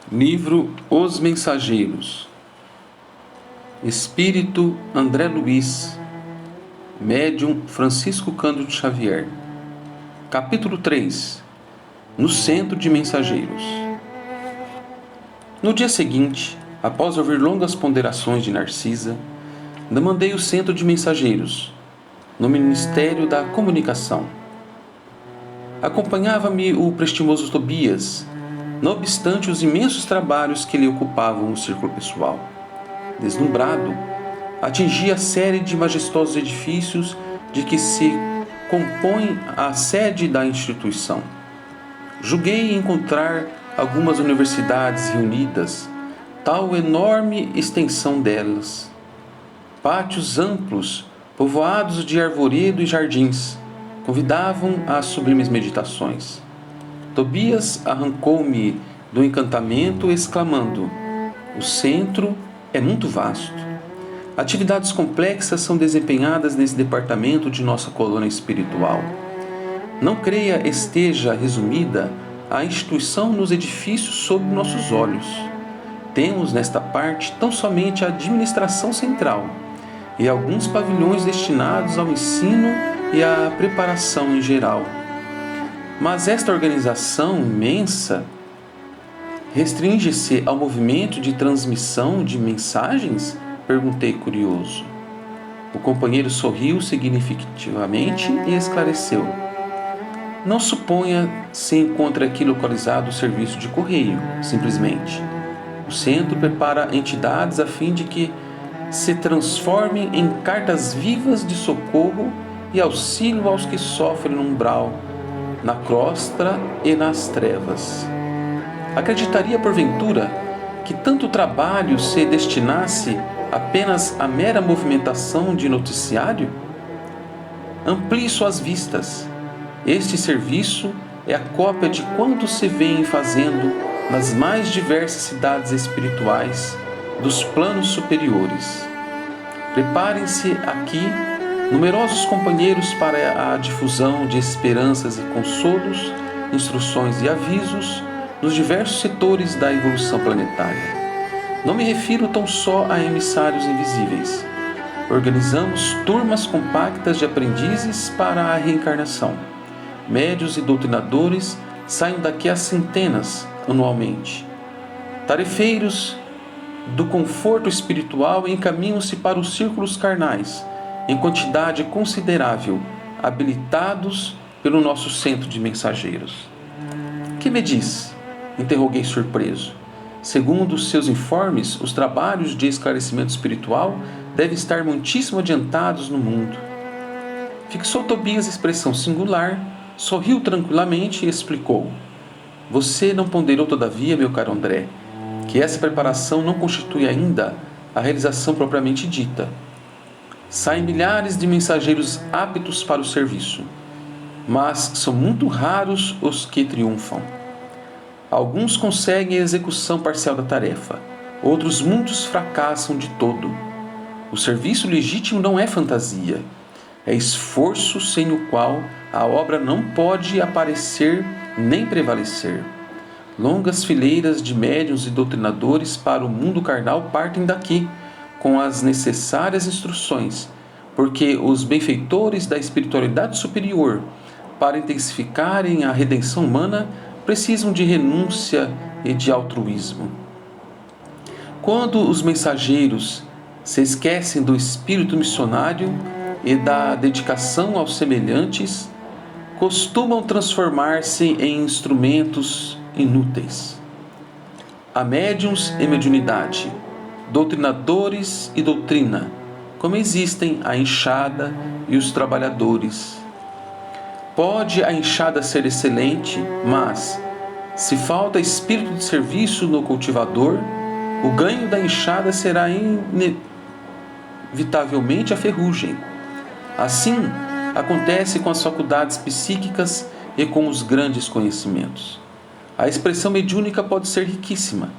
Livro Os Mensageiros. Espírito André Luiz. Médium Francisco Cândido Xavier. Capítulo 3. No Centro de Mensageiros. No dia seguinte, após ouvir longas ponderações de Narcisa, demandei o Centro de Mensageiros, no Ministério da Comunicação. Acompanhava-me o prestimoso Tobias, não obstante os imensos trabalhos que lhe ocupavam o círculo pessoal. Deslumbrado, atingi a série de majestosos edifícios de que se compõe a sede da instituição. Julguei encontrar algumas universidades reunidas, tal enorme extensão delas. Pátios amplos, povoados de arvoredo e jardins, convidavam às sublimes meditações. Tobias arrancou-me do encantamento, exclamando: "O centro é muito vasto. Atividades complexas são desempenhadas nesse departamento de nossa colônia espiritual. Não creia esteja resumida a instituição nos edifícios sob nossos olhos. Temos nesta parte tão somente a administração central e alguns pavilhões destinados ao ensino e à preparação em geral. Mas esta organização imensa restringe-se ao movimento de transmissão de mensagens?" Perguntei curioso. O companheiro sorriu significativamente e esclareceu: "Não suponha se encontra aqui localizado o serviço de correio, simplesmente. O centro prepara entidades a fim de que se transformem em cartas vivas de socorro e auxílio aos que sofrem no umbral, na crosta e nas trevas. Acreditaria, porventura, que tanto trabalho se destinasse apenas à mera movimentação de noticiário? Amplie suas vistas. Este serviço é a cópia de quanto se vem fazendo nas mais diversas cidades espirituais dos planos superiores. Preparem-se aqui numerosos companheiros para a difusão de esperanças e consolos, instruções e avisos nos diversos setores da evolução planetária. Não me refiro tão só a emissários invisíveis. Organizamos turmas compactas de aprendizes para a reencarnação. Médios e doutrinadores saem daqui a centenas anualmente. Tarefeiros do conforto espiritual encaminham-se para os círculos carnais, em quantidade considerável, habilitados pelo nosso centro de mensageiros." "Que me diz?" interroguei surpreso. "Segundo os seus informes, os trabalhos de esclarecimento espiritual devem estar muitíssimo adiantados no mundo." Fixou Tobias a expressão singular, sorriu tranquilamente e explicou: "Você não ponderou, todavia, meu caro André, que essa preparação não constitui ainda a realização propriamente dita. Saem milhares de mensageiros aptos para o serviço, mas são muito raros os que triunfam. Alguns conseguem a execução parcial da tarefa, outros muitos fracassam de todo. O serviço legítimo não é fantasia, é esforço sem o qual a obra não pode aparecer nem prevalecer. Longas fileiras de médiuns e doutrinadores para o mundo carnal partem daqui, com as necessárias instruções, porque os benfeitores da espiritualidade superior, para intensificarem a redenção humana, precisam de renúncia e de altruísmo. Quando os mensageiros se esquecem do espírito missionário e da dedicação aos semelhantes, costumam transformar-se em instrumentos inúteis. Há médiuns e mediunidade, doutrinadores e doutrina, como existem a enxada e os trabalhadores. Pode a enxada ser excelente, mas, se falta espírito de serviço no cultivador, o ganho da enxada será inevitavelmente a ferrugem. Assim, acontece com as faculdades psíquicas e com os grandes conhecimentos. A expressão mediúnica pode ser riquíssima.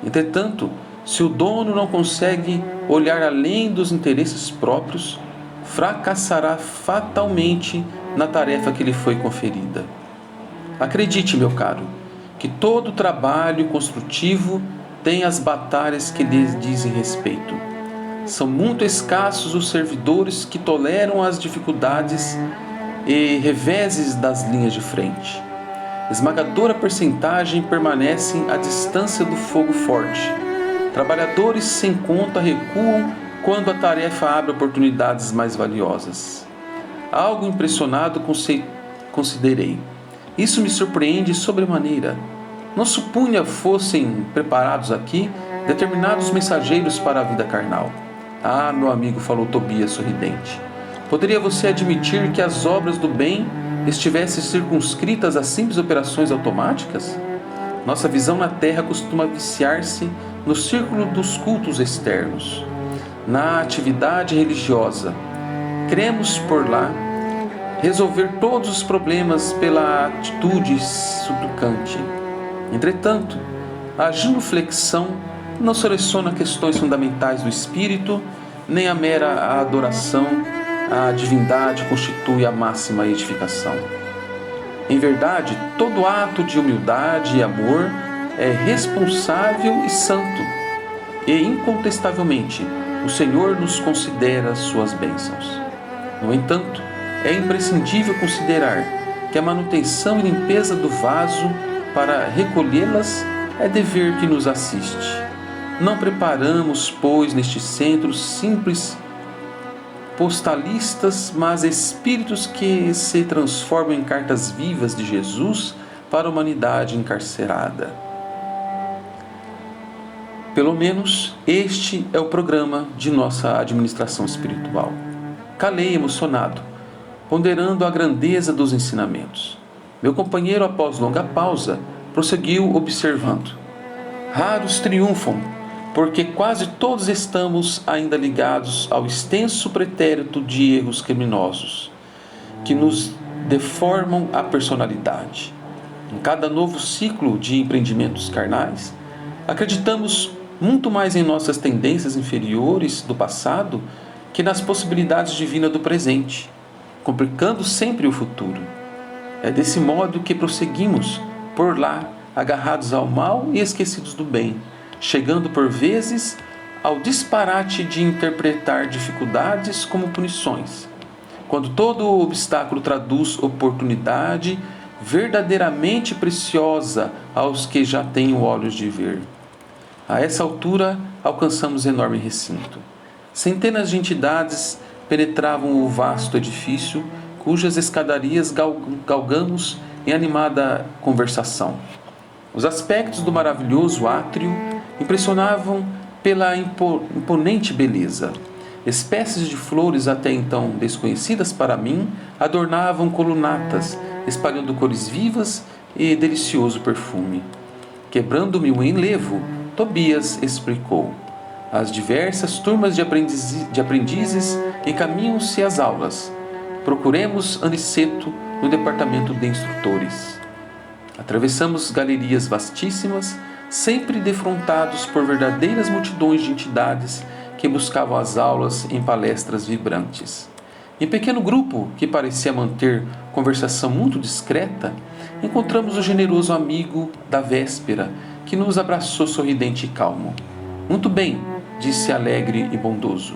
Entretanto, se o dono não consegue olhar além dos interesses próprios, fracassará fatalmente na tarefa que lhe foi conferida. Acredite, meu caro, que todo trabalho construtivo tem as batalhas que lhes dizem respeito. São muito escassos os servidores que toleram as dificuldades e reveses das linhas de frente. Esmagadora percentagem permanecem à distância do fogo forte. Trabalhadores sem conta recuam quando a tarefa abre oportunidades mais valiosas. Algo impressionado considerei. Isso me surpreende sobremaneira. Não supunha fossem preparados aqui determinados mensageiros para a vida carnal. Ah, meu amigo, falou Tobias sorridente. Poderia você admitir que as obras do bem estivessem circunscritas a simples operações automáticas? Nossa visão na Terra costuma viciar-se no círculo dos cultos externos, na atividade religiosa. Queremos por lá resolver todos os problemas pela atitude suplicante. Entretanto, a genuflexão não seleciona questões fundamentais do espírito, nem a mera adoração à divindade constitui a máxima edificação. Em verdade, todo ato de humildade e amor é responsável e santo, e incontestavelmente o Senhor nos considera suas bênçãos. No entanto, é imprescindível considerar que a manutenção e limpeza do vaso para recolhê-las é dever que nos assiste. Não preparamos, pois, neste centro simples postalistas, mas espíritos que se transformam em cartas vivas de Jesus para a humanidade encarcerada. Pelo menos este é o programa de nossa administração espiritual. Calei emocionado, ponderando a grandeza dos ensinamentos. Meu companheiro, após longa pausa, prosseguiu observando. Raros triunfam, porque quase todos estamos ainda ligados ao extenso pretérito de erros criminosos, que nos deformam a personalidade. Em cada novo ciclo de empreendimentos carnais, acreditamos muito mais em nossas tendências inferiores do passado que nas possibilidades divinas do presente, complicando sempre o futuro. É desse modo que prosseguimos por lá, agarrados ao mal e esquecidos do bem, chegando por vezes ao disparate de interpretar dificuldades como punições, quando todo obstáculo traduz oportunidade verdadeiramente preciosa aos que já têm olhos de ver. A essa altura alcançamos enorme recinto. Centenas de entidades penetravam o vasto edifício, cujas escadarias galgamos em animada conversação. Os aspectos do maravilhoso átrio impressionavam pela imponente beleza. Espécies de flores até então desconhecidas para mim adornavam colunatas, espalhando cores vivas e delicioso perfume. Quebrando-me o enlevo, Tobias explicou. As diversas turmas de aprendizes encaminham-se às aulas. Procuremos Aniceto no departamento de instrutores. Atravessamos galerias vastíssimas, sempre defrontados por verdadeiras multidões de entidades que buscavam as aulas em palestras vibrantes. Em pequeno grupo, que parecia manter conversação muito discreta, encontramos o generoso amigo da véspera, que nos abraçou sorridente e calmo. Muito bem, disse alegre e bondoso.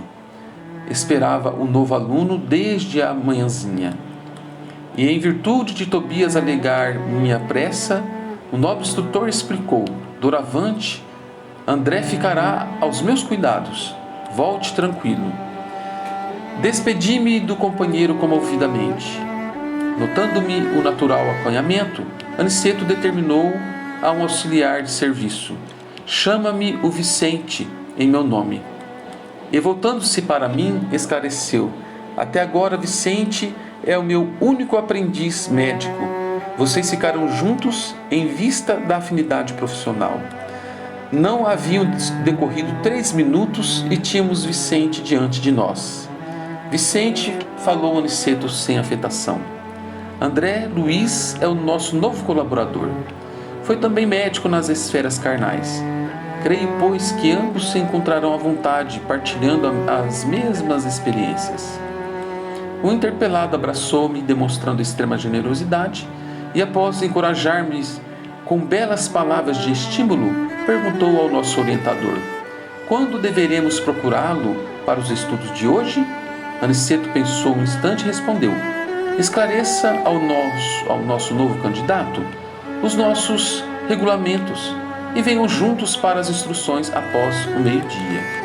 Esperava o novo aluno desde a manhãzinha. E em virtude de Tobias alegar minha pressa, o nobre instrutor explicou: doravante, André ficará aos meus cuidados. Volte tranquilo. Despedi-me do companheiro comovidamente. Notando-me o natural acanhamento, Aniceto determinou a um auxiliar de serviço: chama-me o Vicente em meu nome. E voltando-se para mim, esclareceu: até agora Vicente é o meu único aprendiz médico. Vocês ficaram juntos em vista da afinidade profissional. Não haviam decorrido 3 minutos e tínhamos Vicente diante de nós. Vicente, falou Aniceto sem afetação. André Luiz é o nosso novo colaborador. Foi também médico nas esferas carnais. Creio, pois, que ambos se encontrarão à vontade, partilhando as mesmas experiências. O interpelado abraçou-me, demonstrando extrema generosidade, e após encorajar-me com belas palavras de estímulo, perguntou ao nosso orientador: quando deveremos procurá-lo para os estudos de hoje? Aniceto pensou um instante e respondeu: esclareça ao nosso novo candidato os nossos regulamentos e venham juntos para as instruções após o meio-dia.